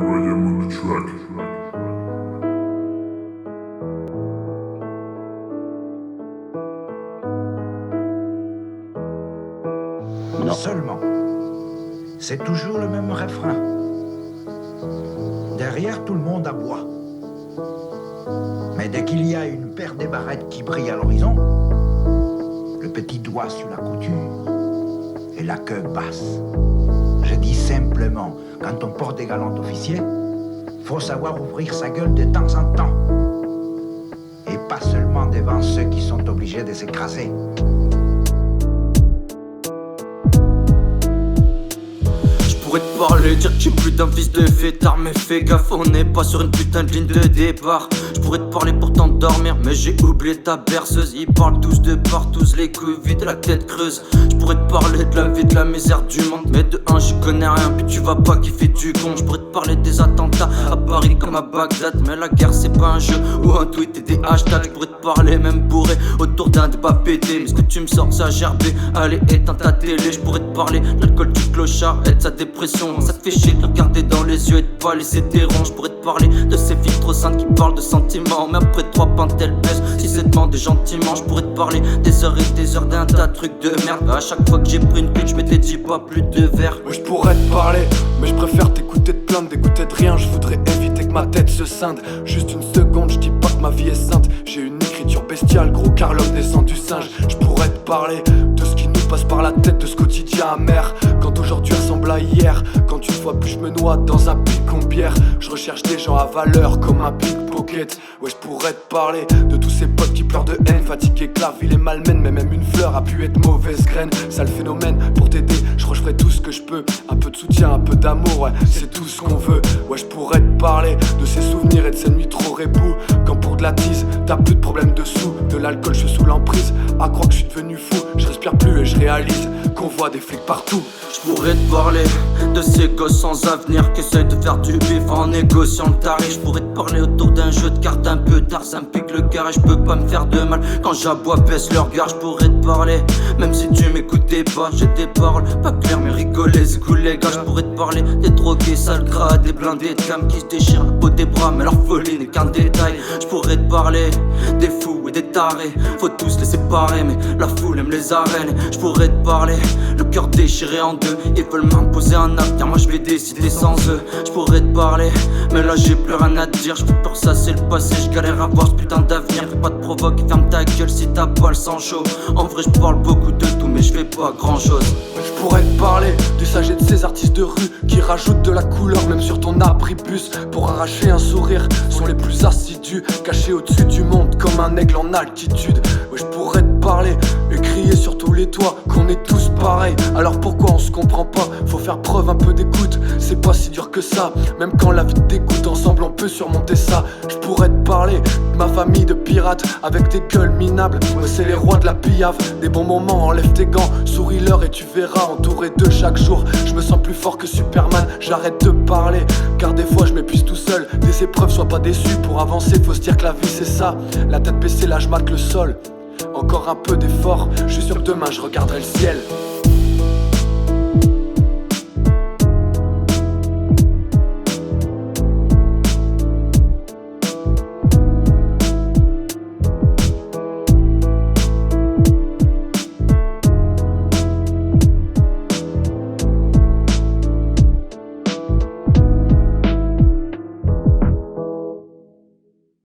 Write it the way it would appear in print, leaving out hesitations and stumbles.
I.am on the track. Non. Seulement, c'est toujours le même refrain. Derrière, tout le monde aboie. Mais dès qu'il y a une paire des barrettes qui brille à l'horizon, le petit doigt sur la couture et la queue basse. Je dis simplement, quand on porte des galants d'officier, faut savoir ouvrir sa gueule de temps en temps. Et pas seulement devant ceux qui sont obligés de s'écraser. Je pourrais te parler, dire que tu es plus d'un fils de fêtard. Mais fais gaffe, on n'est pas sur une putain de ligne de départ. Je pourrais te parler pour t'endormir, mais j'ai oublié ta berceuse. Ils parlent tous de partout, les couilles vides, la tête creuse. Je pourrais te parler de la vie, de la misère du monde, mais de un j'y connais rien, puis tu vas pas kiffer du con. Je pourrais te parler des attentats à Paris comme à Bagdad, mais la guerre c'est pas un jeu ou un tweet et des hashtags. Je pourrais te parler même bourré autour d'un débat pété, mais ce que tu me sors ça gerbé. Allez éteins ta télé. Je pourrais te parler de l'alcool du clochard et de sa dépression. Ça te fait chier de regarder dans les yeux et de pas laisser tes ronds. Je pourrais te parler de ces filles trop saintes qui parlent de sentiments, mais après 3 pintes elles baissent si c'est demandé gentiment. Je pourrais te parler des heures et des heures d'un tas de trucs de merde. À chaque fois que j'ai pris une pique je m'étais dit pas plus de verre. Ouais, je pourrais te parler, mais je préfère t'écouter de plaindre, d'écouter de rien. Je voudrais éviter que ma tête se scinde. Juste une seconde, je dis pas que ma vie est sainte. J'ai une écriture bestiale, gros car l'homme descend du singe. Je pourrais te parler de ce qui nous passe par la tête, de ce quotidien amer. Quand aujourd'hui ressemble à hier, quand une fois plus je me noie dans un pic en bière. Je recherche des gens à valeur comme un pickpocket. Ouais, je pourrais te parler de tous ces potes qui pleurent de haine, fatigués que la ville est malmène. Mais même une fleur a pu être mauvaise graine. Sale phénomène, pour t'aider, je crois que je ferai tout ce que je peux. Un peu de soutien, un peu d'amour, ouais, c'est tout ce qu'on veut. Ouais, je pourrais te parler de ces souvenirs et de ces nuits trop rébou. Quand pour de la tise, t'as plus de problème de sous. De l'alcool, je suis sous l'emprise. À croire que je suis devenu fou, je respire plus et je réalise qu'on voit des flics partout. Je pourrais te parler de ces gosses sans avenir qui essayent de faire du bif en négociant le tarif. Je pourrais te parler autour d'un jeu de cartes un peu tard, ça me pique le cœur et je peux pas me faire de mal. Quand j'aboie baisse leur regard. Je pourrais te parler même si tu m'écoutais pas. J'ai des paroles pas claires mais rigoler c'est cool les gars. Je pourrais te parler des drogués sales gras, des blindés de cam qui se déchirent la peau des bras, mais leur folie n'est qu'un détail. Je pourrais te parler des fous et des tarés, faut tous les séparer mais la foule aime les arènes. Je pourrais te parler le cœur déchiré en deux, ils veulent m'imposer un acte car moi je vais décider sans eux. Je pourrais te parler mais là j'ai plus rien à te dire. Je fais peur ça c'est le passé, je galère à voir ce putain d'avenir. Fais pas de provoque, ferme ta gueule si t'as pas le sang chaud. En vrai je parle beaucoup de tout mais je fais pas grand chose. Je pourrais te parler du sage et de ces artistes de rue qui rajoutent de la couleur même sur ton abribus pour arracher un sourire. Sont les plus assidus, cachés au-dessus du monde comme un aigle en altitude. Ouais, je pourrais te parler et crier sur tous les toits qu'on est tous pareils. Alors pourquoi on se comprend pas? Faut faire preuve un peu d'écoute, c'est pas si dur que ça. Même quand la vie te dégoûte, ensemble on peut surmonter ça. Je pourrais te parler de ma famille de pirates avec des gueules minables. Ouais, c'est les rois de la pillave. Des bons moments, enlève tes gants, souris-leur et tu verras. Entouré de chaque jour, je me sens plus fort que Superman. J'arrête de parler, car des fois je m'épuise tout seul. Des épreuves, sois pas déçu, pour avancer faut se dire que la vie c'est ça. La tête baissée là je mate le sol, encore un peu d'effort, je suis sûr que demain je regarderai le ciel.